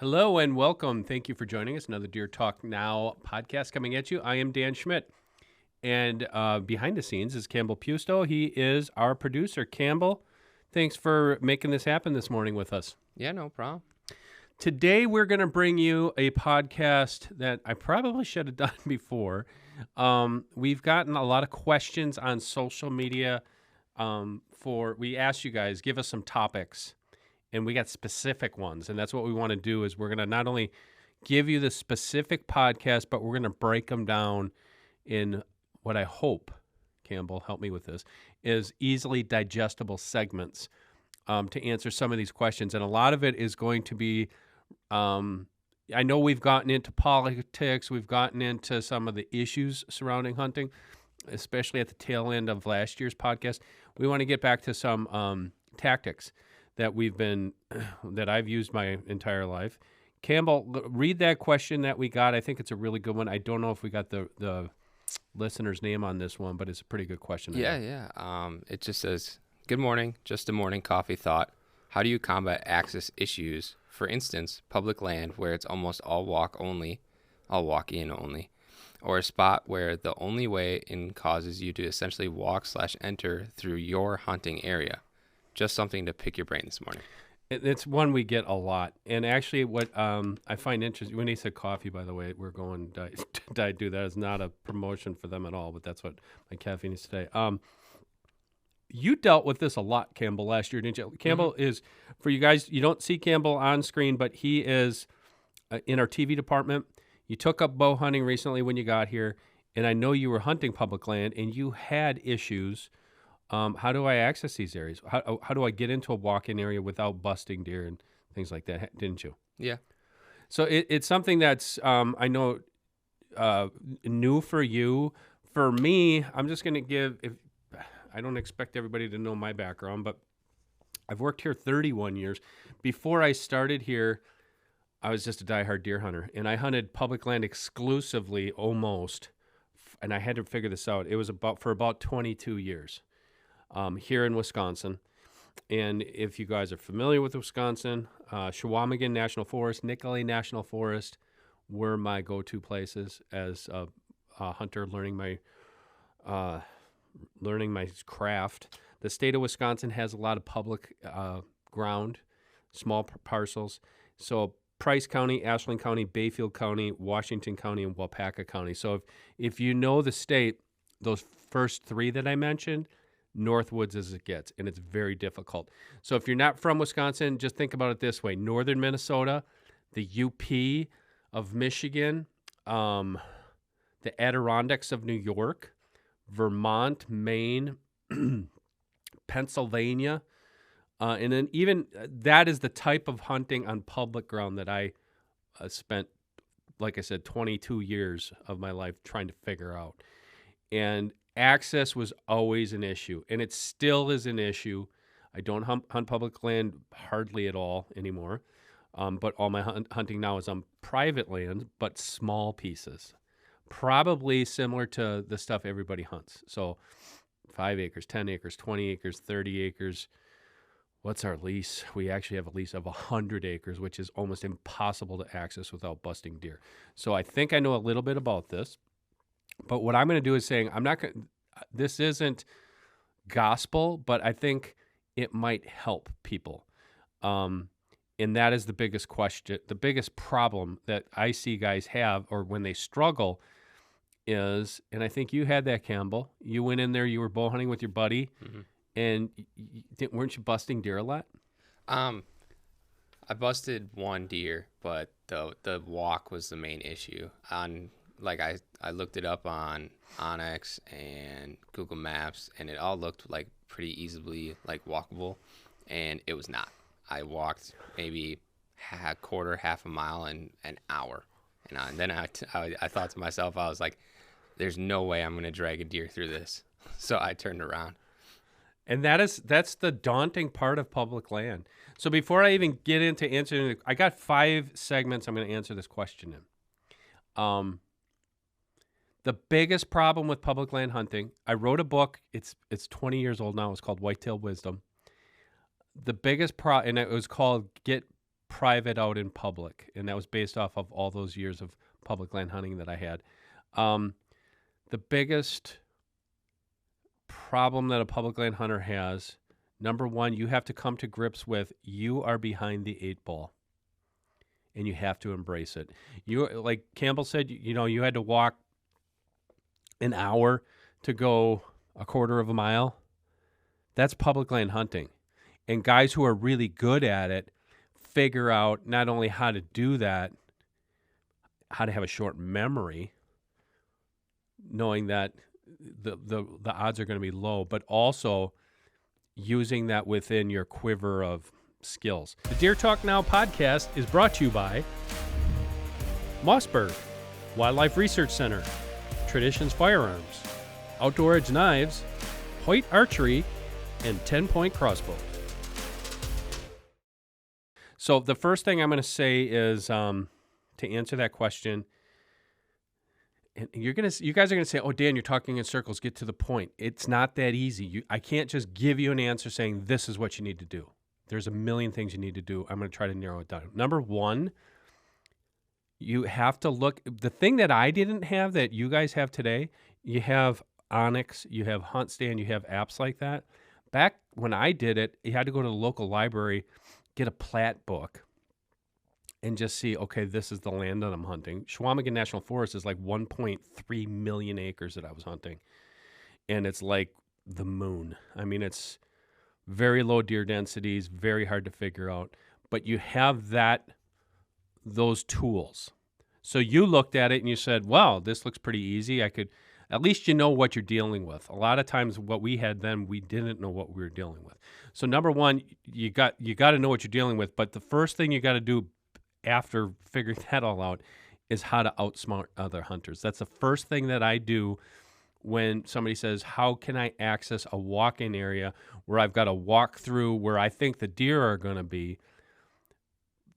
Hello and welcome. Thank you for joining us. Another Deer Talk Now podcast coming at you. I am Dan Schmidt. And behind the scenes is Campbell Pusto. He is our producer. Campbell, thanks for making this happen this morning with us. Yeah, no problem. Today we're going to bring you a podcast that I probably should have done before. We've gotten a lot of questions on social media we asked you guys, give us some topics. And we got specific ones, and that's what we want to do is we're going to not only give you the specific podcast, but we're going to break them down in what I hope, Campbell, help me with this, is easily digestible segments to answer some of these questions. And a lot of it is going to be, I know we've gotten into politics, we've gotten into some of the issues surrounding hunting, especially at the tail end of last year's podcast. We want to get back to some tactics that I've used my entire life. Campbell, read that question that we got. I think it's a really good one. I don't know if we got the listener's name on this one, but it's a pretty good question. Yeah. It just says, good morning, just a morning coffee thought. How do you combat access issues? For instance, public land where it's almost all walk in only, or a spot where the only way in causes you to essentially walk/enter through your hunting area. Just something to pick your brain this morning. It's one we get a lot. And actually what I find interesting, when he said coffee, by the way, we're going Diet Dew. That is not a promotion for them at all, but that's what my caffeine is today. You dealt with this a lot, Campbell, last year, didn't you? Campbell is, for you guys, you don't see Campbell on screen, but he is in our TV department. You took up bow hunting recently when you got here, and I know you were hunting public land, and you had issues. How do I access these areas? How do I get into a walk-in area without busting deer and things like that? Didn't you? Yeah. So it's something that's, I know, new for you. For me, I'm just going to I don't expect everybody to know my background, but I've worked here 31 years. Before I started here, I was just a diehard deer hunter, and I hunted public land exclusively almost, and I had to figure this out. It was for about 22 years. Here in Wisconsin. And if you guys are familiar with Wisconsin, Chequamegon National Forest, Nicolet National Forest were my go-to places as a hunter learning my craft. The state of Wisconsin has a lot of public ground, small parcels. So Price County, Ashland County, Bayfield County, Washington County, and Waupaca County. So if you know the state, those first three that I mentioned, Northwoods as it gets, and it's very difficult. So if you're not from Wisconsin, just think about it this way. Northern Minnesota, the UP of Michigan, the Adirondacks of New York, Vermont, Maine, Pennsylvania, and then even that is the type of hunting on public ground that I spent, like I said, 22 years of my life trying to figure out. And access was always an issue, and it still is an issue. I don't hunt public land hardly at all anymore, but all my hunting now is on private land, but small pieces, probably similar to the stuff everybody hunts. So 5 acres, 10 acres, 20 acres, 30 acres. What's our lease? We actually have a lease of 100 acres, which is almost impossible to access without busting deer. So I think I know a little bit about this. But what I'm going to do is saying this isn't gospel, but I think it might help people. And that is the biggest question, the biggest problem that I see guys have, or when they struggle is, and I think you had that, Campbell. You went in there, you were bow hunting with your buddy, and weren't you busting deer a lot? I busted one deer, but the walk was the main issue. I looked it up on Onyx and Google Maps, and it all looked like pretty easily walkable, and it was not. I walked maybe half a mile in an hour, and then I thought to myself, I was like, "There's no way I'm going to drag a deer through this." So I turned around. And that's the daunting part of public land. So before I even get into answering, I got 5 segments I'm going to answer this question in. The biggest problem with public land hunting, I wrote a book. It's 20 years old now. It's called Whitetail Wisdom. The biggest and it was called Get private out in public, and that was based off of all those years of public land hunting that I had. The biggest problem that a public land hunter has, number one, you have to come to grips with you are behind the 8 ball, and you have to embrace it. You, like Campbell said, you had to walk an hour to go a quarter of a mile. That's public land hunting. And guys who are really good at it figure out not only how to do that, how to have a short memory, knowing that the odds are going to be low, but also using that within your quiver of skills. The Deer Talk Now podcast is brought to you by Mossberg, Wildlife Research Center, Traditions Firearms, Outdoor Edge Knives, Hoyt Archery, and 10 Point Crossbow. So the first thing I'm going to say is to answer that question, and you guys are gonna say, "Oh, Dan, you're talking in circles. Get to the point." It's not that easy. I can't just give you an answer saying this is what you need to do. There's a million things you need to do. I'm gonna try to narrow it down. Number one, you have to look. The thing that I didn't have that you guys have today, you have Onyx, you have Hunt Stand, you have apps like that. Back when I did it, you had to go to the local library, get a plat book, and just see, okay, this is the land that I'm hunting. Chequamegon National Forest is like 1.3 million acres that I was hunting. And it's like the moon. I mean, it's very low deer densities, very hard to figure out. But you have those tools. So you looked at it and you said, wow, this looks pretty easy. At least you know what you're dealing with. A lot of times what we had then, we didn't know what we were dealing with. So number one, you got to know what you're dealing with. But the first thing you got to do after figuring that all out is how to outsmart other hunters. That's the first thing that I do when somebody says, how can I access a walk-in area where I've got to walk through where I think the deer are going to be?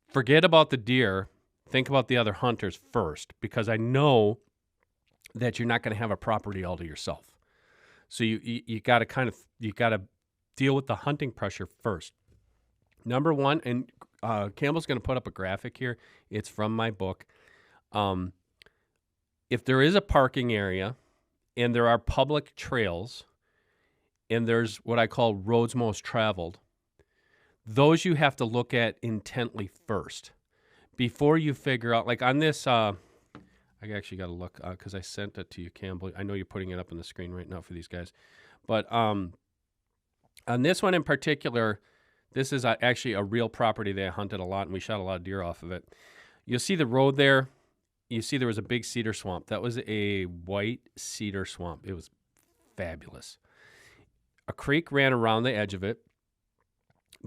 Forget about the deer. Think about the other hunters first, because I know that you're not going to have a property all to yourself. So you got to deal with the hunting pressure first. Number one, and Campbell's going to put up a graphic here. It's from my book. If there is a parking area and there are public trails and there's what I call roads most traveled, those you have to look at intently first before you figure out, like on this, I actually got to look because I sent it to you, Campbell. I know you're putting it up on the screen right now for these guys. But on this one in particular, this is actually a real property that I hunted a lot, and we shot a lot of deer off of it. You'll see the road there. You see there was a big cedar swamp. That was a white cedar swamp. It was fabulous. A creek ran around the edge of it,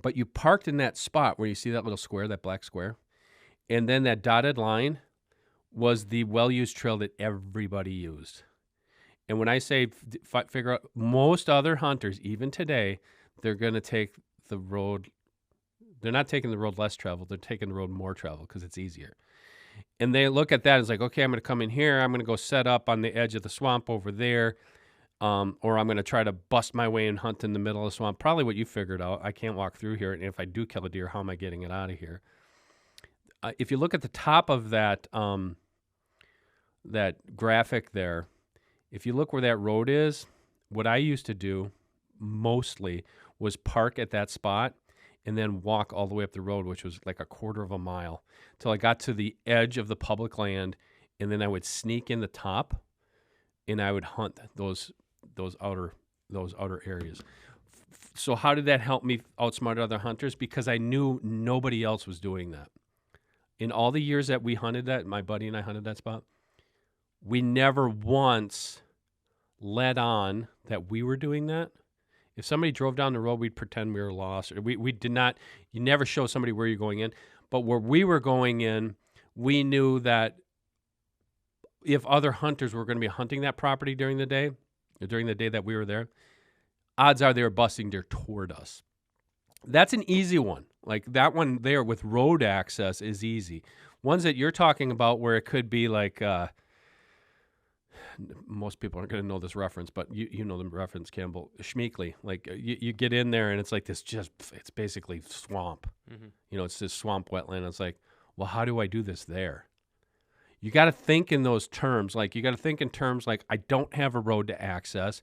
but you parked in that spot where you see that little square, that black square, and then that dotted line was the well-used trail that everybody used. And when I say figure out, most other hunters, even today, they're going to take the road. They're not taking the road less traveled. They're taking the road more traveled because it's easier. And they look at that and it's like, okay, I'm going to come in here. I'm going to go set up on the edge of the swamp over there. Or I'm going to try to bust my way and hunt in the middle of the swamp. Probably what you figured out. I can't walk through here. And if I do kill a deer, how am I getting it out of here? If you look at the top of that graphic there, if you look where that road is, what I used to do mostly was park at that spot and then walk all the way up the road, which was like a quarter of a mile, till I got to the edge of the public land, and then I would sneak in the top, and I would hunt those outer areas. So how did that help me outsmart other hunters? Because I knew nobody else was doing that. In all the years that we hunted that, my buddy and I hunted that spot, we never once let on that we were doing that. If somebody drove down the road, we'd pretend we were lost. Or we did not. You never show somebody where you're going in. But where we were going in, we knew that if other hunters were going to be hunting that property during the day that we were there, odds are they were busting deer toward us. That's an easy one. Like that one there with road access is easy. Ones that you're talking about where it could be like most people aren't going to know this reference, but you know the reference, Campbell. Schmeekly. Like you get in there and it's like this it's basically swamp. Mm-hmm. It's this swamp wetland. It's like, well, how do I do this there? You got to think in those terms. Like you got to think in terms like I don't have a road to access,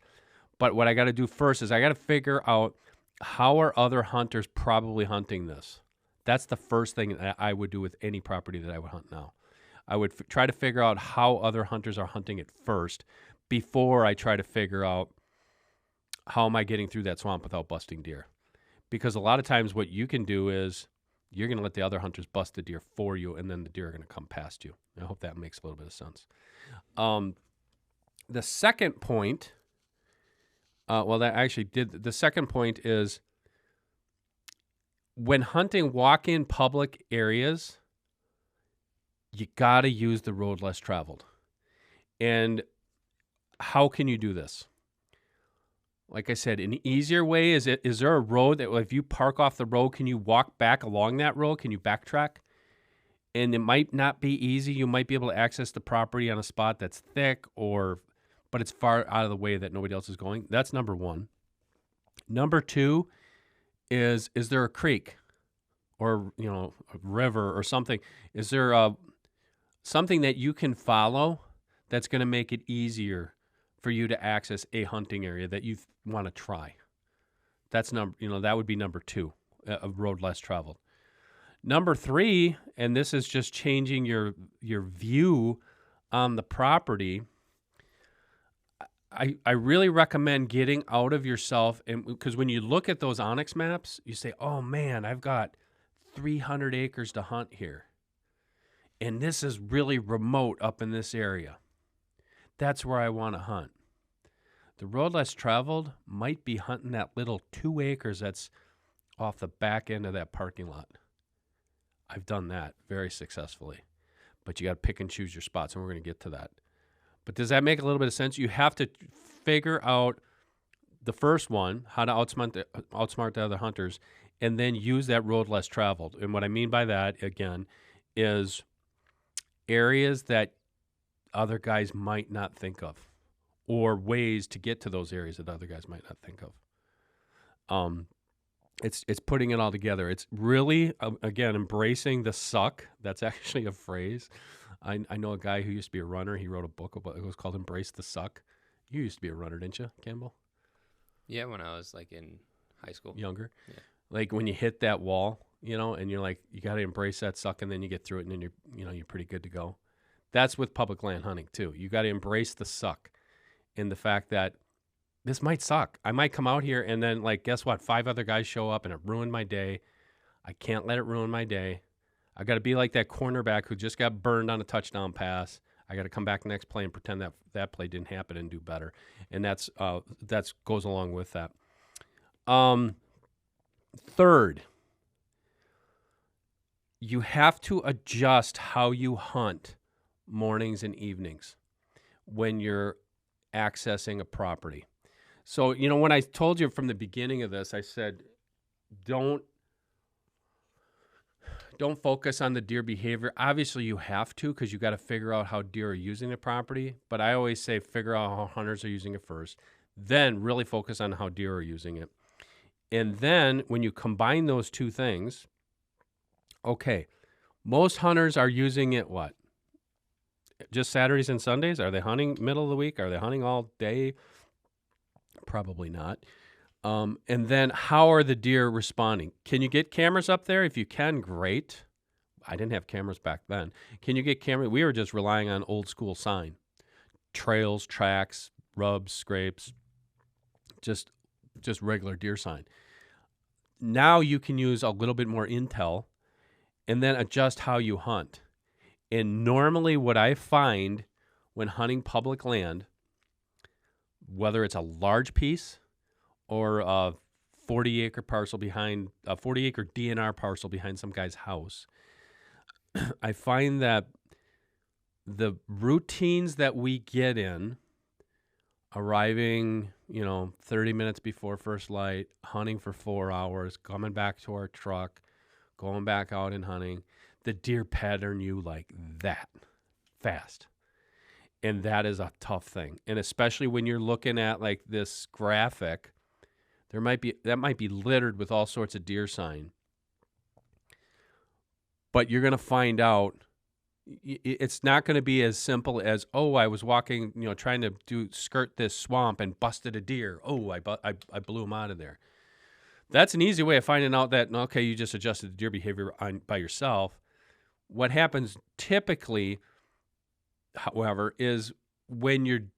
but what I got to do first is I got to figure out how are other hunters probably hunting this. That's the first thing that I would do with any property that I would hunt now. I would try to figure out how other hunters are hunting it first before I try to figure out how am I getting through that swamp without busting deer. Because a lot of times what you can do is you're going to let the other hunters bust the deer for you, and then the deer are going to come past you. I hope that makes a little bit of sense. The second point, that actually did. The second point is when hunting walk-in public areas, you got to use the road less traveled. And how can you do this? Like I said, an easier way is there a road that if you park off the road, can you walk back along that road? Can you backtrack? And it might not be easy. You might be able to access the property on a spot that's thick but it's far out of the way that nobody else is going. That's number one. Number two is there a creek or, a river or something? Is there something that you can follow that's going to make it easier for you to access a hunting area that you want to try? That's that would be number two, a road less traveled. Number three, and this is just changing your view on the property. I really recommend getting out of yourself, and because when you look at those Onyx maps, you say, "Oh man, I've got 300 acres to hunt here, and this is really remote up in this area. That's where I want to hunt." The road less traveled might be hunting that little 2 acres that's off the back end of that parking lot. I've done that very successfully, but you got to pick and choose your spots, and we're going to get to that. But does that make a little bit of sense? You have to figure out the first one, how to outsmart the other hunters, and then use that road less traveled. And what I mean by that, again, is areas that other guys might not think of, or ways to get to those areas that other guys might not think of. It's putting it all together. It's really, again, embracing the suck. That's actually a phrase. I know a guy who used to be a runner. He wrote a book about it. It was called Embrace the Suck. You used to be a runner, didn't you, Campbell? Yeah, when I was like in high school. Younger? Yeah. Like when you hit that wall, and you're like, you got to embrace that suck, and then you get through it, and then you're pretty good to go. That's with public land hunting too. You got to embrace the suck in the fact that this might suck. I might come out here and then, like, guess what? 5 other guys show up and it ruined my day. I can't let it ruin my day. I got to be like that cornerback who just got burned on a touchdown pass. I got to come back next play and pretend that play didn't happen and do better. And that's goes along with that. Third, you have to adjust how you hunt mornings and evenings when you're accessing a property. So, when I told you from the beginning of this, I said, don't focus on the deer behavior. Obviously, you have to, because you got to figure out how deer are using the property. But I always say figure out how hunters are using it first. Then really focus on how deer are using it. And then when you combine those two things, okay, most hunters are using it what? Just Saturdays and Sundays? Are they hunting middle of the week? Are they hunting all day? Probably not. And then how are the deer responding? Can you get cameras up there? If you can, great. I didn't have cameras back then. Can you get cameras? We were just relying on old school sign. Trails, tracks, rubs, scrapes, just regular deer sign. Now you can use a little bit more intel and then adjust how you hunt. And normally what I find when hunting public land, whether it's a large piece or a 40-acre parcel behind a 40-acre DNR parcel behind some guy's house, I find that the routines that we get in, arriving, 30 minutes before first light, hunting for 4 hours, coming back to our truck, going back out and hunting, the deer pattern you like that fast. And that is a tough thing. And especially when you're looking at like this graphic, that might be littered with all sorts of deer sign. But you're going to find out it's not going to be as simple as, oh, I was walking, trying to skirt this swamp and busted a deer. Oh, I blew him out of there. That's an easy way of finding out that, okay, you just adjusted the deer behavior by yourself. What happens typically, however, is when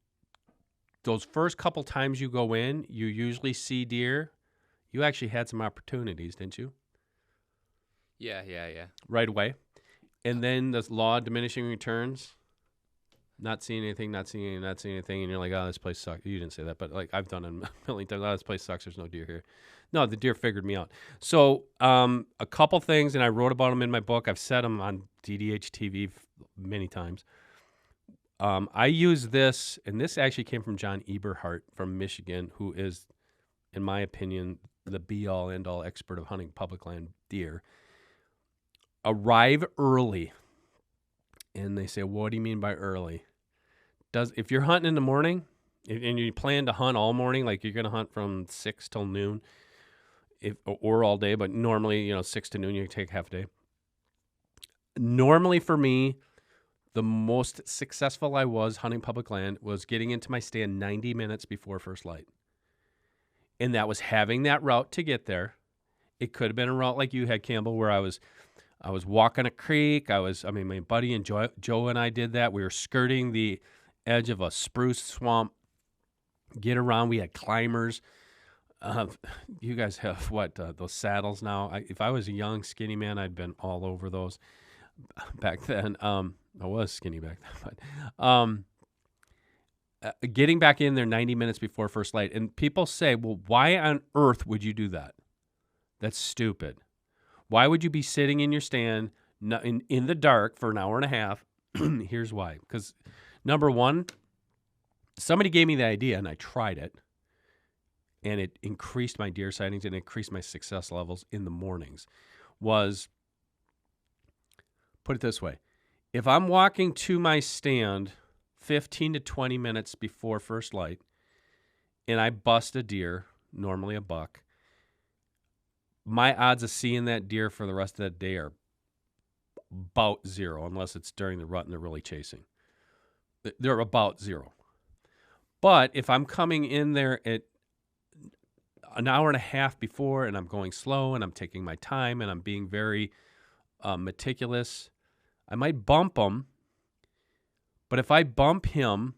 those first couple times you go in, you usually see deer. You actually had some opportunities, didn't you? Yeah. Right away. And then the law of diminishing returns, not seeing anything, and you're like, oh, this place sucks. You didn't say that, but like I've done it a million times. Oh, this place sucks. There's no deer here. No, the deer figured me out. So a couple things, and I wrote about them in my book. I've said them on DDH TV many times. I use this, and this actually came from John Eberhart from Michigan, who is, in my opinion, the be-all, end-all expert of hunting public land deer. Arrive early. And they say, what do you mean by early? If you're hunting in the morning and you plan to hunt all morning, like you're going to hunt from 6 till noon or all day, but normally, 6 to noon, you take half a day. Normally for me, the most successful I was hunting public land was getting into my stand 90 minutes before first light. And that was having that route to get there. It could have been a route like you had, Campbell, where I was walking a creek. My buddy and Joe and I did that. We were skirting the edge of a spruce swamp, get around. We had climbers. You guys have those saddles now? If I was a young, skinny man, I'd been all over those back then. I was skinny back then, but getting back in there 90 minutes before first light. And people say, well, why on earth would you do that? That's stupid. Why would you be sitting in your stand in the dark for an hour and a half? Here's why. Because, number one, somebody gave me the idea, and I tried it, and it increased my deer sightings and increased my success levels in the mornings. Put it this way. If I'm walking to my stand 15 to 20 minutes before first light, and I bust a deer, normally a buck, my odds of seeing that deer for the rest of that day are about zero, unless it's during the rut and they're really chasing. They're about zero. But if I'm coming in there at an hour and a half before and I'm going slow and I'm taking my time and I'm being very meticulous, I might bump him. But if I bump him,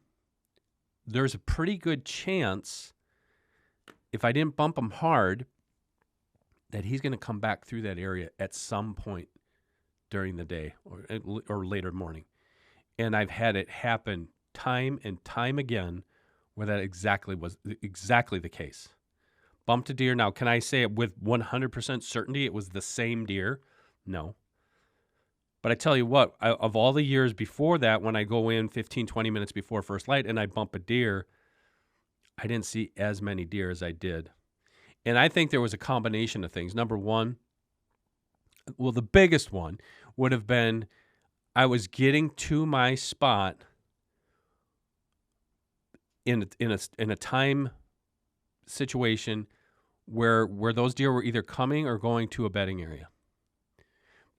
there's a pretty good chance, if I didn't bump him hard, that he's going to come back through that area at some point during the day or later morning. And I've had it happen time and time again where that was exactly the case. Bumped a deer. Now, can I say it with 100% certainty it was the same deer? No. But I tell you what, of all the years before that, when I go in 15, 20 minutes before first light and I bump a deer, I didn't see as many deer as I did. And I think there was a combination of things. Number one, well, the biggest one would have been I was getting to my spot in a time situation where those deer were either coming or going to a bedding area.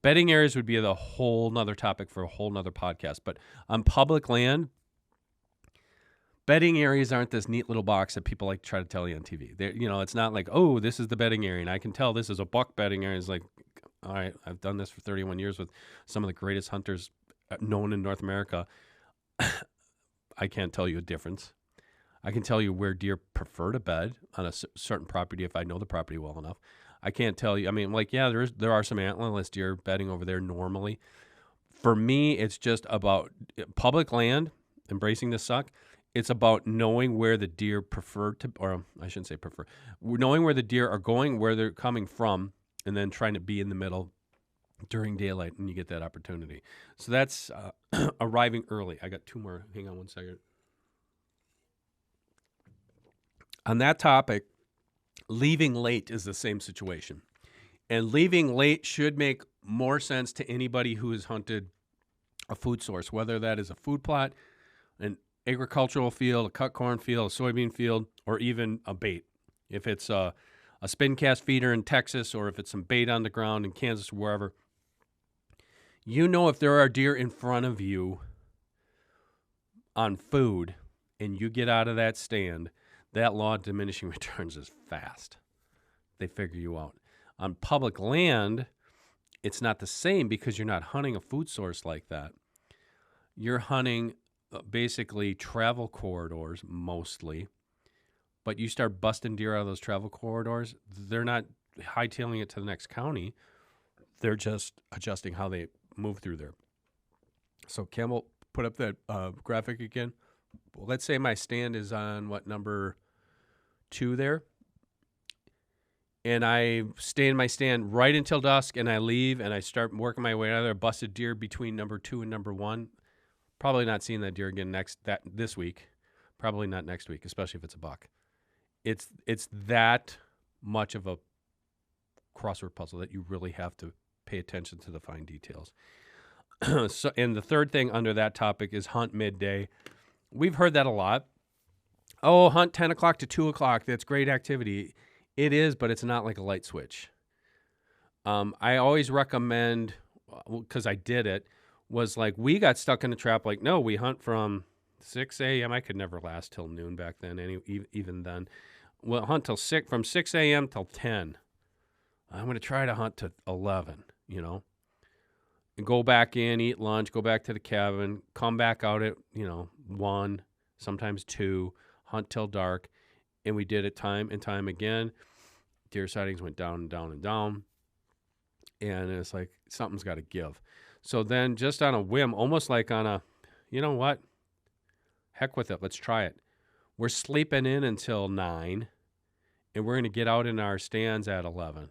Bedding areas would be a whole nother topic for a whole nother podcast. But on public land, bedding areas aren't this neat little box that people like to try to tell you on TV. It's not like, oh, this is the bedding area, and I can tell this is a buck bedding area. It's like, all right, I've done this for 31 years with some of the greatest hunters known in North America. I can't tell you a difference. I can tell you where deer prefer to bed on a certain property if I know the property well enough. I can't tell you. There are some antlerless deer bedding over there normally. For me, it's just about public land, embracing the suck. It's about knowing where the deer prefer to, or I shouldn't say prefer, knowing where the deer are going, where they're coming from, and then trying to be in the middle during daylight when you get that opportunity. So that's arriving early. I got two more. Hang on one second. On that topic, leaving late is the same situation. And leaving late should make more sense to anybody who has hunted a food source, whether that is a food plot, an agricultural field, a cut corn field, a soybean field, or even a bait. If it's a spin cast feeder in Texas, or if it's some bait on the ground in Kansas or wherever, you know if there are deer in front of you on food and you get out of that stand, that law of diminishing returns is fast. They figure you out. On public land, it's not the same because you're not hunting a food source like that. You're hunting basically travel corridors mostly, but you start busting deer out of those travel corridors, they're not hightailing it to the next county. They're just adjusting how they move through there. So Campbell, put up that graphic again. Well, let's say my stand is on number 2 there. And I stay in my stand right until dusk, and I leave, and I start working my way out of there. Busted deer between number 2 and number 1. Probably not seeing that deer again this week. Probably not next week, especially if it's a buck. It's that much of a crossword puzzle that you really have to pay attention to the fine details. So, and the third thing under that topic is hunt midday. We've heard that a lot. Oh, hunt 10 o'clock to 2 o'clock. That's great activity. It is, but it's not like a light switch. I always recommend, because I did it, was like we got stuck in a trap. Like, no, we hunt from 6 a.m. I could never last till noon back then, even then. We'll hunt from 6 a.m. till 10. I'm going to try to hunt to 11, and go back in, eat lunch, go back to the cabin, come back out at, 1, sometimes 2, hunt till dark. And we did it time and time again. Deer sightings went down and down and down. And it's like, something's got to give. So then just on a whim, almost like on a, you know what? Heck with it. Let's try it. We're sleeping in until 9. And we're going to get out in our stands at 11.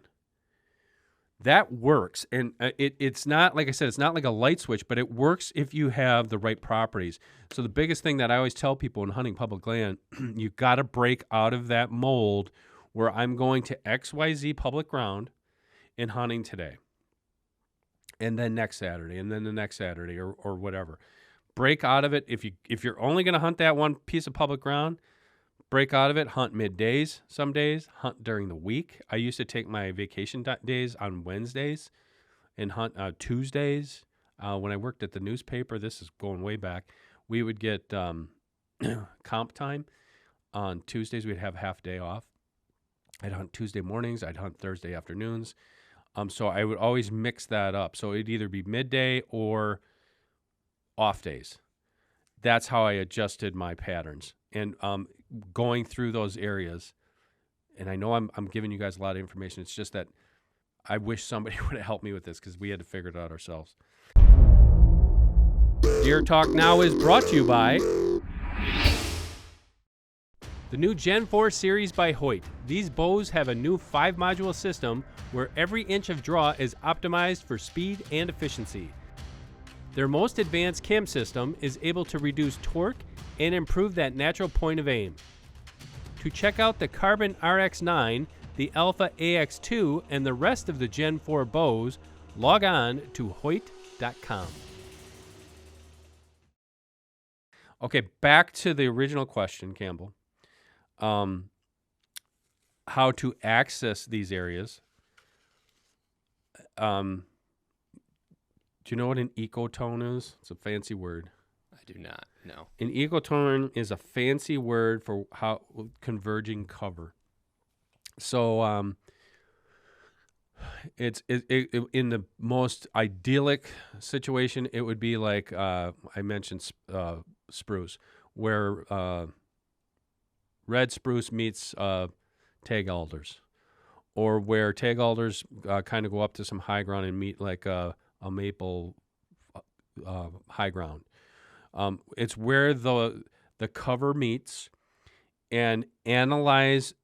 That works. And it's not, like I said, it's not like a light switch, but it works if you have the right properties. So the biggest thing that I always tell people when hunting public land, you got to break out of that mold where I'm going to XYZ public ground and hunting today. And then next Saturday, and then the next Saturday, or whatever. Break out of it. If you're only going to hunt that one piece of public ground, break out of it, hunt middays some days, hunt during the week. I used to take my vacation days on Wednesdays and hunt Tuesdays. When I worked at the newspaper, this is going way back, we would get comp time. On Tuesdays, we'd have half day off. I'd hunt Tuesday mornings. I'd hunt Thursday afternoons. So I would always mix that up. So it'd either be midday or off days. That's how I adjusted my patterns. And going through those areas, and I know I'm giving you guys a lot of information. It's just that I wish somebody would have helped me with this because we had to figure it out ourselves. Deer Talk Now is brought to you by the new Gen 4 series by Hoyt. These bows have a new 5-module system where every inch of draw is optimized for speed and efficiency. Their most advanced cam system is able to reduce torque and improve that natural point of aim. To check out the Carbon RX9, the Alpha AX2, and the rest of the Gen 4 bows, log on to Hoyt.com. Okay, back to the original question, Campbell. How to access these areas. Do you know what an ecotone is? It's a fancy word. I do not, no. An ecotone is a fancy word for how converging cover. So it's in the most idyllic situation, it would be like I mentioned spruce, where red spruce meets tag alders, or where tag alders kind of go up to some high ground and meet like a maple high ground. It's where the cover meets, and analyze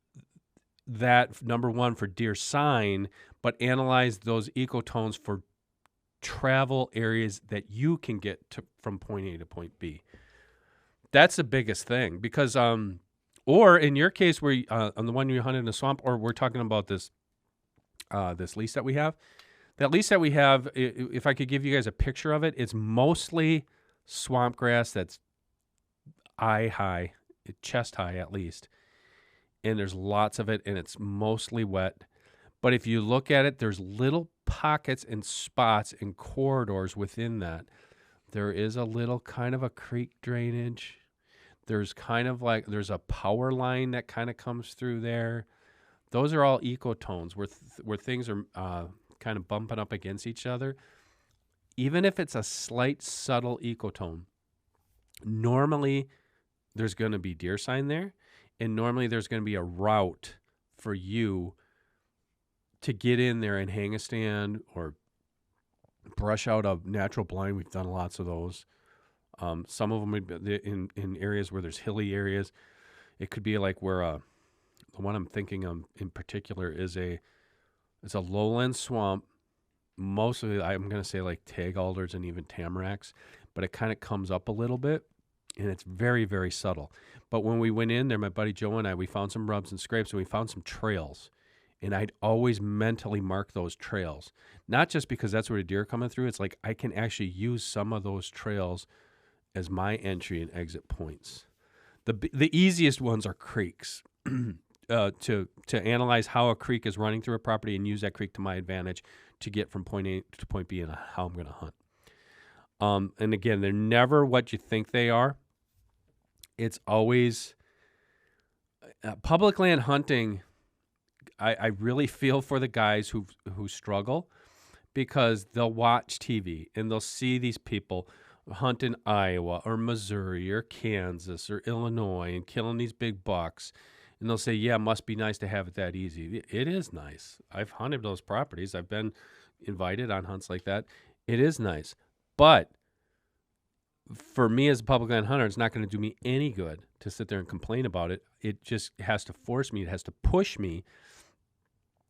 that, number one, for deer sign, but analyze those ecotones for travel areas that you can get to from point A to point B. That's the biggest thing, because or in your case, where on the one you hunted in the swamp, or we're talking about this this lease that we have. That lease that we have, if I could give you guys a picture of it, it's mostly swamp grass that's eye high, chest high at least. And there's lots of it, and it's mostly wet. But if you look at it, there's little pockets and spots and corridors within that. There is a little kind of a creek drainage. There's kind of like, there's a power line that kind of comes through there. Those are all ecotones where things are kind of bumping up against each other. Even if it's a slight, subtle ecotone, normally there's going to be deer sign there, and normally there's going to be a route for you to get in there and hang a stand or brush out a natural blind. We've done lots of those. Some of them would be in areas where there's hilly areas. It could be like where the one I'm thinking of in particular is it's a lowland swamp. Mostly, I'm going to say like tag alders and even tamaracks, but it kind of comes up a little bit, and it's very, very subtle. But when we went in there, my buddy Joe and I, we found some rubs and scrapes, and we found some trails. And I'd always mentally mark those trails, not just because that's where the deer are coming through. It's like I can actually use some of those trails as my entry and exit points. The easiest ones are creeks. To analyze how a creek is running through a property and use that creek to my advantage to get from point A to point B and how I'm going to hunt. And again, they're never what you think they are. It's always public land hunting. I really feel for the guys who struggle, because they'll watch TV and they'll see these people hunt in Iowa or Missouri or Kansas or Illinois and killing these big bucks. And they'll say, yeah, it must be nice to have it that easy. It is nice. I've hunted those properties. I've been invited on hunts like that. It is nice. But for me as a public land hunter, it's not going to do me any good to sit there and complain about it. It just has to force me. It has to push me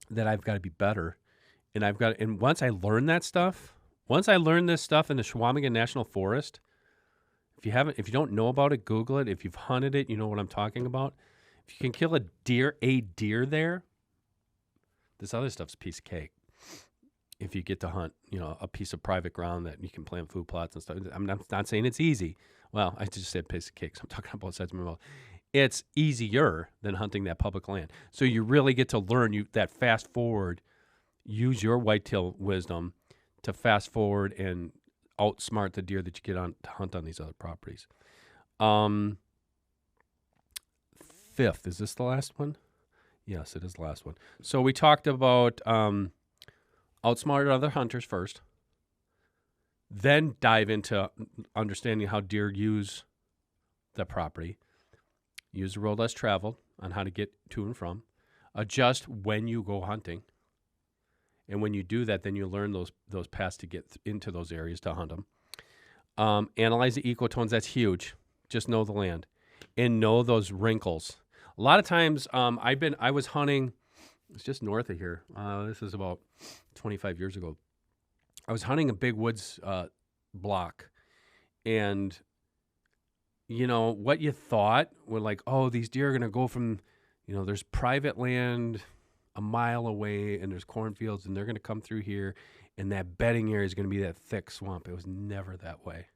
that I've got to be better. And once I learn that stuff, once I learned this stuff in the Chequamegon National Forest, if you don't know about it, Google it. If you've hunted it, you know what I'm talking about. If you can kill a deer there, this other stuff's a piece of cake. If you get to hunt, a piece of private ground that you can plant food plots and stuff. I'm not saying it's easy. Well, I just said piece of cake, so I'm talking about both sides of my mouth. It's easier than hunting that public land. So you really get to learn that fast forward, use your whitetail wisdom to fast forward and outsmart the deer that you get on to hunt on these other properties. Fifth, is this the last one? Yes, it is the last one. So we talked about outsmart other hunters first, then dive into understanding how deer use the property, use the road less traveled on how to get to and from, adjust when you go hunting, and when you do that, then you learn those paths to get into those areas to hunt them. Analyze the ecotones. That's huge. Just know the land and know those wrinkles. A lot of times, I was hunting. It's just north of here. This is about 25 years ago. I was hunting a big woods block, and what you thought were like, oh, these deer are gonna go from, there's private land a mile away, and there's cornfields, and they're gonna come through here, and that bedding area is gonna be that thick swamp. It was never that way.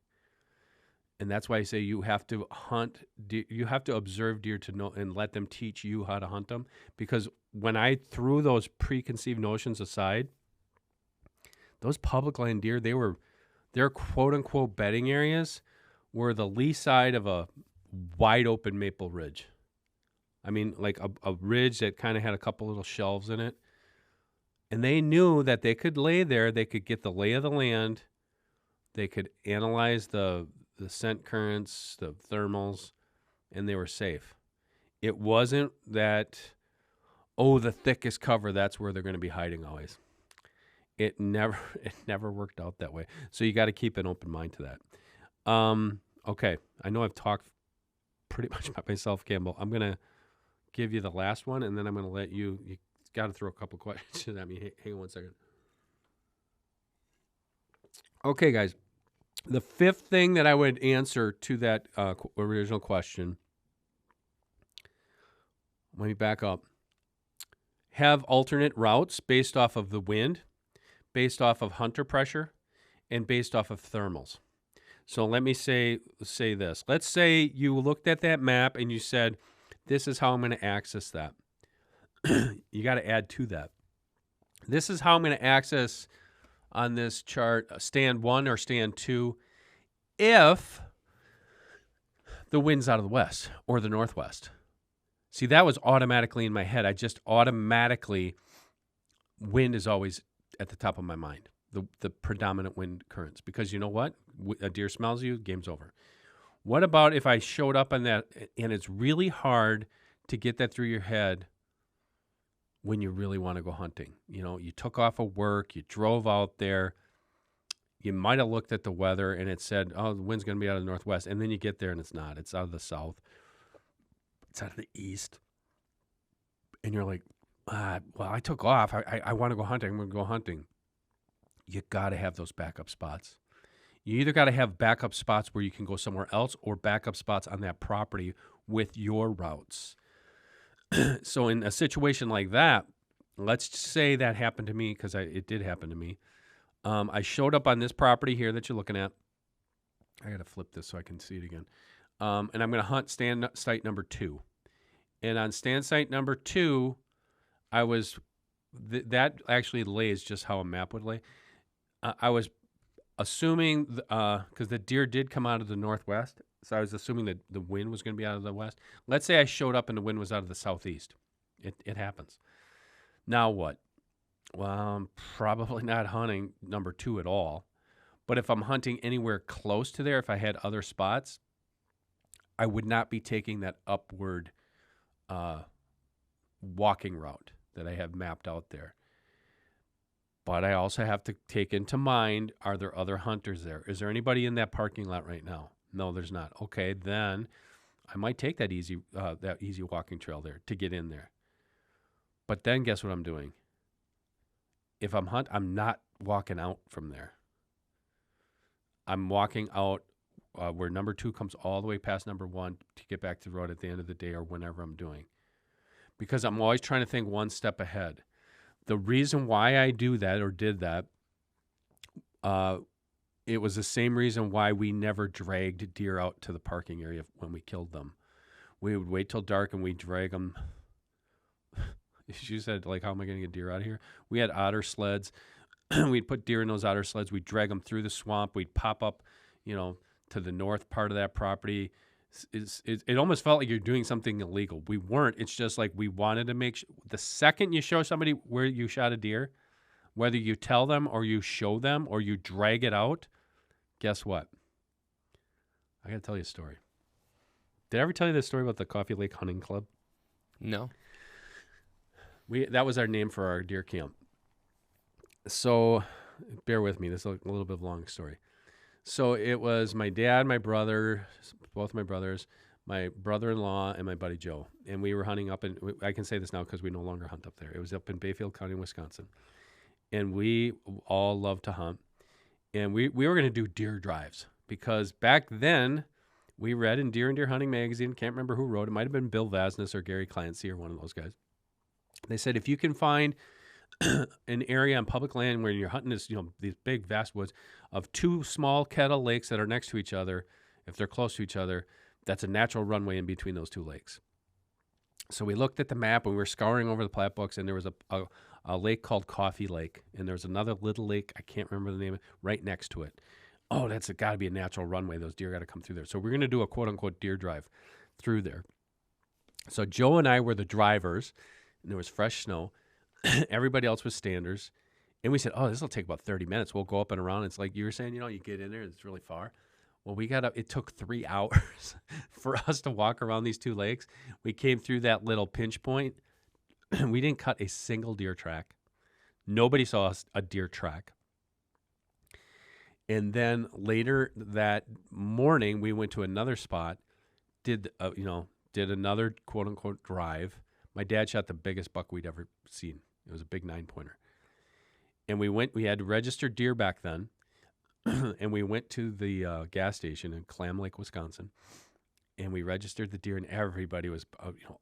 And that's why I say you have to hunt. You have to observe deer to know and let them teach you how to hunt them. Because when I threw those preconceived notions aside, those public land deer, their quote unquote bedding areas were the lee side of a wide open maple ridge. I mean, like a ridge that kind of had a couple little shelves in it. And they knew that they could lay there. They could get the lay of the land. They could analyze the scent currents, the thermals, and they were safe. It wasn't that, the thickest cover, that's where they're going to be hiding always. It never worked out that way. So you got to keep an open mind to that. Okay, I know I've talked pretty much about myself, Campbell. I'm going to give you the last one, and then I'm going to let you got to throw a couple questions at me. Hang on one second. Okay, guys. The fifth thing that I would answer to that original question, let me back up. Have alternate routes based off of the wind, based off of hunter pressure, and based off of thermals. So let me say this. Let's say you looked at that map and you said, this is how I'm going to access that. You got to add to that. This is how I'm going to access on this chart stand 1 or stand 2 if the wind's out of the west or the northwest. See, that was automatically in my head. I just automatically, wind is always at the top of my mind, the predominant wind currents. Because you know what? A deer smells you, game's over. What about if I showed up on that, and it's really hard to get that through your head when you really want to go hunting? You know, you took off of work, you drove out there, you might have looked at the weather and it said, oh, the wind's going to be out of the northwest. And then you get there and it's not. It's out of the south. It's out of the east. And you're like, well, I took off. I want to go hunting. I'm going to go hunting. You got to have those backup spots. You either got to have backup spots where you can go somewhere else or backup spots on that property with your routes. So in a situation like that, let's say that happened to me, because it did happen to me. I showed up on this property here that you're looking at. I got to flip this so I can see it again. And I'm going to hunt stand site number 2. And on stand site number 2, I was, that actually lays just how a map would lay. I was assuming, because the deer did come out of the northwest, so I was assuming that the wind was going to be out of the west. Let's say I showed up and the wind was out of the southeast. It happens. Now what? Well, I'm probably not hunting number 2 at all. But if I'm hunting anywhere close to there, if I had other spots, I would not be taking that upward walking route that I have mapped out there. But I also have to take into mind, are there other hunters there? Is there anybody in that parking lot right now? No, there's not. Okay, then I might take that easy walking trail there to get in there. But then guess what I'm doing? If I'm I'm not walking out from there. I'm walking out where number 2 comes all the way past number 1 to get back to the road at the end of the day or whenever I'm doing. Because I'm always trying to think one step ahead. The reason why I do that or did that, it was the same reason why we never dragged deer out to the parking area when we killed them. We would wait till dark and we'd drag them. She said, like, how am I going to get deer out of here? We had otter sleds. We'd put deer in those otter sleds. We'd drag them through the swamp. We'd pop up, to the north part of that property. It almost felt like you're doing something illegal. We weren't. It's just like we wanted to make sure. The second you show somebody where you shot a deer, whether you tell them or you show them or you drag it out, guess what? I got to tell you a story. Did I ever tell you this story about the Coffee Lake Hunting Club? No. That was our name for our deer camp. So bear with me. This is a little bit of a long story. So it was my dad, my brother, both my brothers, my brother-in-law, and my buddy Joe. And we were hunting up in, I can say this now because we no longer hunt up there. It was up in Bayfield County, Wisconsin. And we all love to hunt. And we were going to do deer drives because back then we read in Deer and Deer Hunting magazine, can't remember who wrote it. It might have been Bill Vasness or Gary Clancy or one of those guys. They said, if you can find an area on public land where you're hunting this, these big vast woods of 2 small kettle lakes that are next to each other, if they're close to each other, that's a natural runway in between those 2 lakes. So we looked at the map and we were scouring over the plat books, and there was a lake called Coffee Lake, and there was another little lake, I can't remember the name, right next to it. Oh, that's got to be a natural runway. Those deer got to come through there. So we're going to do a quote-unquote deer drive through there. So Joe and I were the drivers, and there was fresh snow. Everybody else was standers. And we said, oh, this will take about 30 minutes. We'll go up and around. It's like you were saying, you get in there, it's really far. Well, it took 3 hours for us to walk around these 2 lakes. We came through that little pinch point. We didn't cut a single deer track. Nobody saw a deer track. And then later that morning, we went to another spot, did another quote unquote drive. My dad shot the biggest buck we'd ever seen. It was a big 9-pointer. And we had registered deer back then. And we went to the gas station in Clam Lake, Wisconsin. And we registered the deer, and everybody was,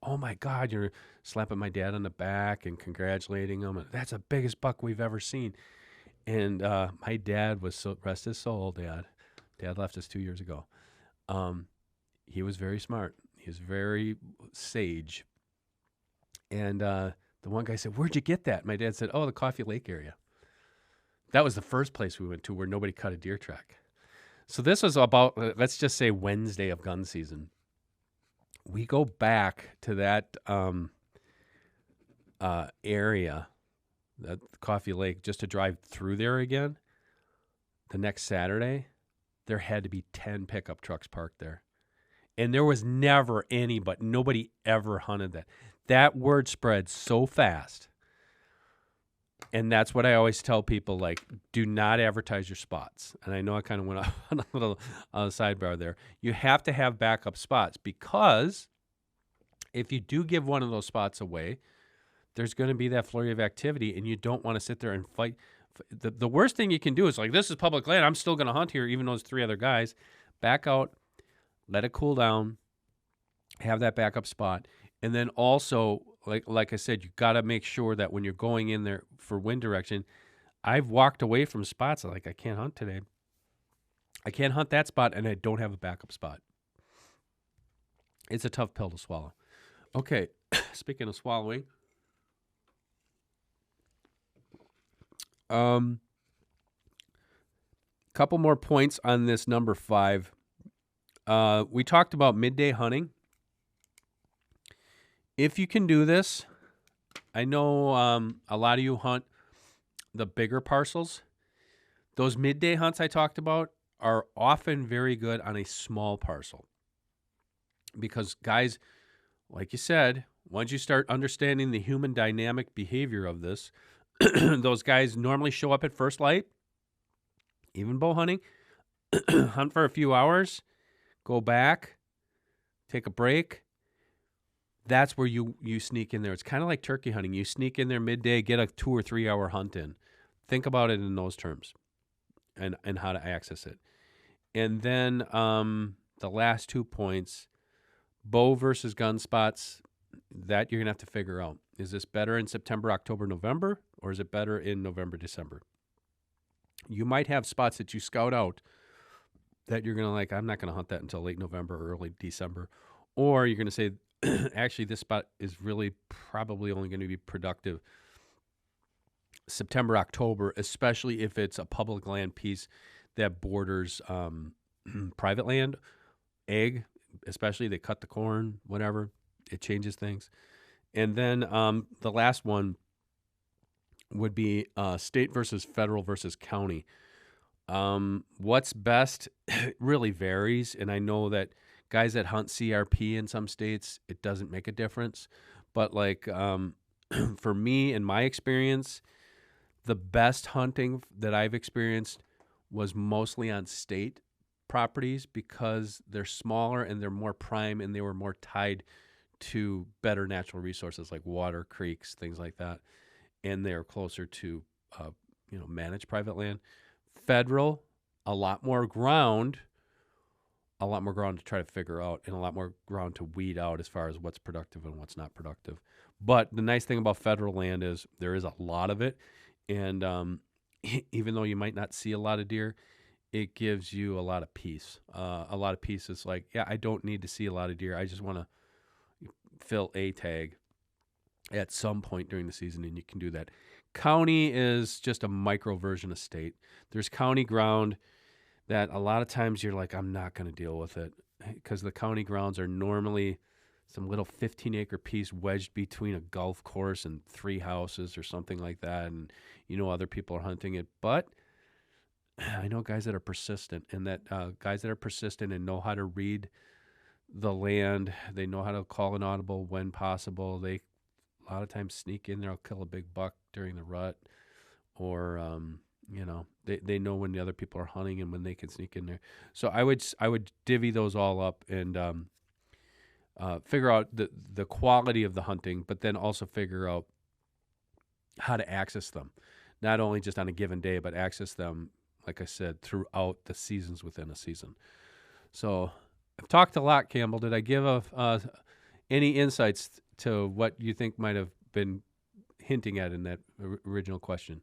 oh my God, you're slapping my dad on the back and congratulating him. That's the biggest buck we've ever seen. And my dad was, so rest his soul, Dad, Dad left us 2 years ago. He was very smart. He was very sage. And the one guy said, "Where'd you get that?" My dad said, "Oh, the Coffee Lake area." That was the first place we went to where nobody cut a deer track. So this was about, let's just say, Wednesday of gun season. We go back to that area, that Coffee Lake, just to drive through there again. The next Saturday, there had to be 10 pickup trucks parked there. And there was never any, but nobody ever hunted that. That word spread so fast. And that's what I always tell people, like, do not advertise your spots. And I know I kind of went off on a little sidebar there. You have to have backup spots, because if you do give one of those spots away, there's going to be that flurry of activity, and you don't want to sit there and fight. The worst thing you can do is, like, this is public land. I'm still going to hunt here, even though there's 3 other guys. Back out, let it cool down, have that backup spot. And then also, like I said, you got to make sure that when you're going in there for wind direction, I've walked away from spots like, I can't hunt today. I can't hunt that spot, and I don't have a backup spot. It's a tough pill to swallow. Okay, speaking of swallowing, couple more points on this number 5. We talked about midday hunting. If you can do this, I know a lot of you hunt the bigger parcels. Those midday hunts I talked about are often very good on a small parcel, because guys, like you said, once you start understanding the human dynamic behavior of this, those guys normally show up at first light, even bow hunting, hunt for a few hours, go back, take a break. That's where you sneak in there. It's kind of like turkey hunting. You sneak in there midday, get a 2 or 3 hour hunt in. Think about it in those terms, and how to access it. And then the last 2 points, bow versus gun spots, that you're going to have to figure out. Is this better in September, October, November, or is it better in November, December? You might have spots that you scout out that you're going to like, I'm not going to hunt that until late November or early December. Or you're going to say, actually, this spot is really probably only going to be productive September, October, especially if it's a public land piece that borders private land, ag, especially they cut the corn, whatever. It changes things. And then the last one would be state versus federal versus county. What's best really varies, and I know that guys that hunt CRP in some states, it doesn't make a difference. But like for me, in my experience, the best hunting that I've experienced was mostly on state properties, because they're smaller and they're more prime, and they were more tied to better natural resources like water, creeks, things like that. And they're closer to, managed private land. Federal, a lot more ground to try to figure out, and a lot more ground to weed out as far as what's productive and what's not productive. But the nice thing about federal land is there is a lot of it. And even though you might not see a lot of deer, it gives you a lot of peace. A lot of peace is like, yeah, I don't need to see a lot of deer. I just want to fill a tag at some point during the season, and you can do that. County is just a micro version of state. There's county ground that a lot of times you're like, I'm not going to deal with it, because the county grounds are normally some little 15-acre piece wedged between a golf course and 3 houses or something like that, and other people are hunting it. But I know guys that are persistent, and and know how to read the land. They know how to call an audible when possible. They a lot of times sneak in there, I'll kill a big buck during the rut, or they know when the other people are hunting and when they can sneak in there. So I would divvy those all up and figure out the quality of the hunting, but then also figure out how to access them, not only just on a given day, but access them, like I said, throughout the seasons within a season. So I've talked a lot, Campbell. Did I give any insights to what you think might have been hinting at in that original question?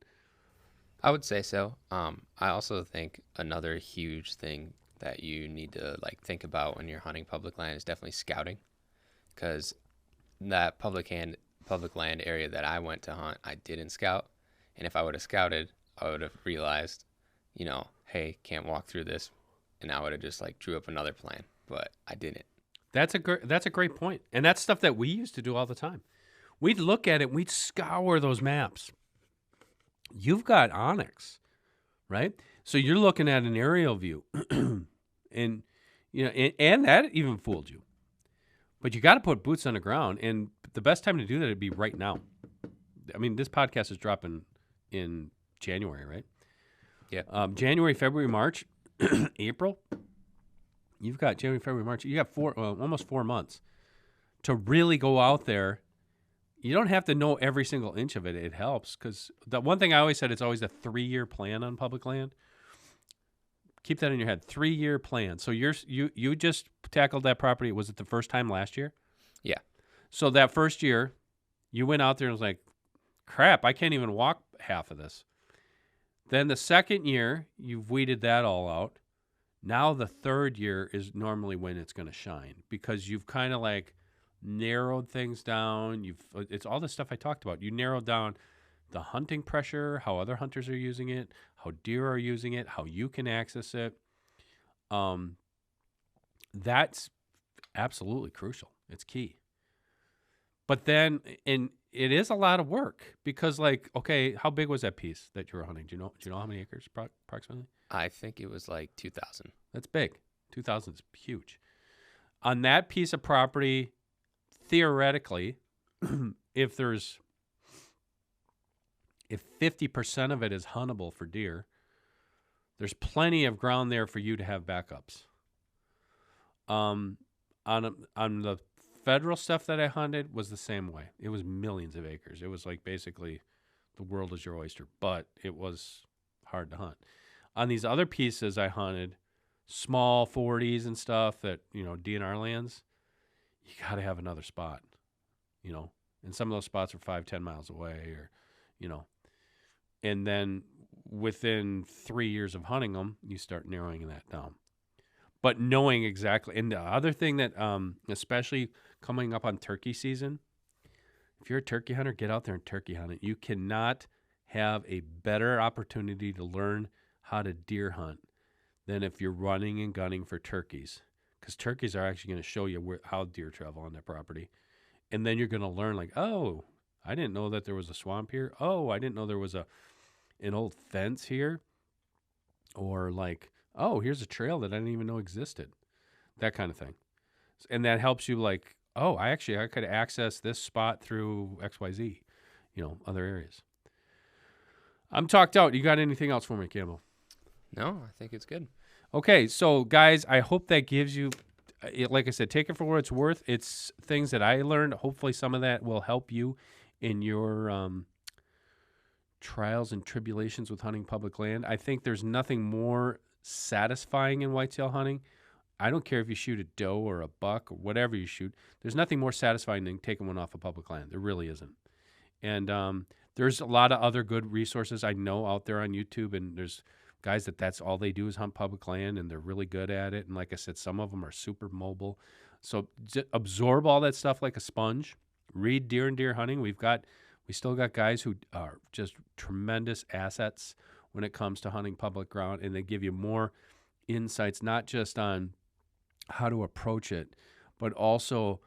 I would say so. I also think another huge thing that you need to like think about when you're hunting public land is definitely scouting, because that public land area that I went to hunt, I didn't scout, and if I would have scouted, I would have realized, hey, can't walk through this, and I would have just like drew up another plan, but I didn't. That's a great point, and that's stuff that we used to do all the time. We'd look at it, we'd scour those maps. You've got Onyx, right? So you're looking at an aerial view, and and that even fooled you. But you got to put boots on the ground, and the best time to do that would be right now. I mean, this podcast is dropping in January, right? Yeah. January, February, March, April. You've got January, February, March. You got almost 4 months to really go out there. You don't have to know every single inch of it. It helps, because the one thing I always said, it's always a 3-year plan on public land. Keep that in your head. 3-year plan. So you just tackled that property. Was it the first time last year? Yeah. So that first year, you went out there and was like, crap, I can't even walk half of this. Then the second year, you've weeded that all out. Now the third year is normally when it's going to shine, because you've kind of like narrowed things down. It's all the stuff I talked about. You narrowed down the hunting pressure, how other hunters are using it, how deer are using it, how you can access it. That's absolutely crucial. It's key. But then, and it is a lot of work, because like, okay, how big was that piece that you were hunting? Do you know how many acres approximately? I think it was like 2,000. That's big. 2,000 is huge. On that piece of property, theoretically, if 50% of it is huntable for deer, there's plenty of ground there for you to have backups. On the federal stuff that I hunted was the same way. It was millions of acres. It was like basically the world is your oyster, but it was hard to hunt. On these other pieces I hunted, small 40s and stuff that, DNR lands, you got to have another spot, and some of those spots are 5-10 miles away, or, and then within 3 years of hunting them, you start narrowing that down. But knowing exactly, and the other thing that, especially coming up on turkey season, if you're a turkey hunter, get out there and turkey hunt it. You cannot have a better opportunity to learn how to deer hunt than if you're running and gunning for turkeys, because turkeys are actually going to show you how deer travel on their property. And then you're going to learn like, oh, I didn't know that there was a swamp here. Oh, I didn't know there was an old fence here. Or like, oh, here's a trail that I didn't even know existed. That kind of thing. And that helps you like, oh, I could access this spot through XYZ, other areas. I'm talked out. You got anything else for me, Campbell? No, I think it's good. Okay, so guys, I hope that gives you, like I said, take it for what it's worth. It's things that I learned. Hopefully some of that will help you in your trials and tribulations with hunting public land. I think there's nothing more satisfying in whitetail hunting. I don't care if you shoot a doe or a buck or whatever you shoot. There's nothing more satisfying than taking one off of public land. There really isn't. And there's a lot of other good resources I know out there on YouTube, and there's guys that's all they do is hunt public land, and they're really good at it. And like I said, some of them are super mobile. So absorb all that stuff like a sponge. Read Deer and Deer Hunting. We still got guys who are just tremendous assets when it comes to hunting public ground, and they give you more insights, not just on how to approach it, but also,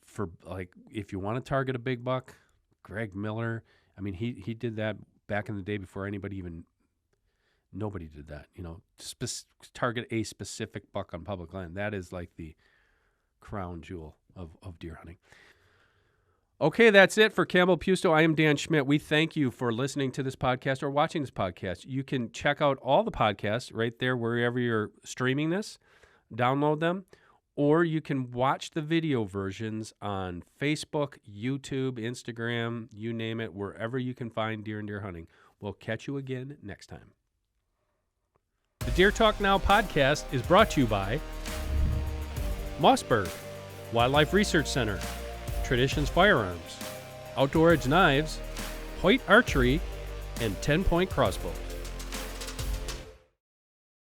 for like, if you want to target a big buck, Greg Miller, I mean, he did that back in the day before nobody did that, target a specific buck on public land. That is like the crown jewel of deer hunting. Okay, that's it for Campbell Pusto. I am Dan Schmidt. We thank you for listening to this podcast or watching this podcast. You can check out all the podcasts right there wherever you're streaming this. Download them. Or you can watch the video versions on Facebook, YouTube, Instagram, you name it, wherever you can find Deer and Deer Hunting. We'll catch you again next time. The Deer Talk Now podcast is brought to you by Mossberg, Wildlife Research Center, Traditions Firearms, Outdoor Edge Knives, Hoyt Archery, and 10 Point Crossbow.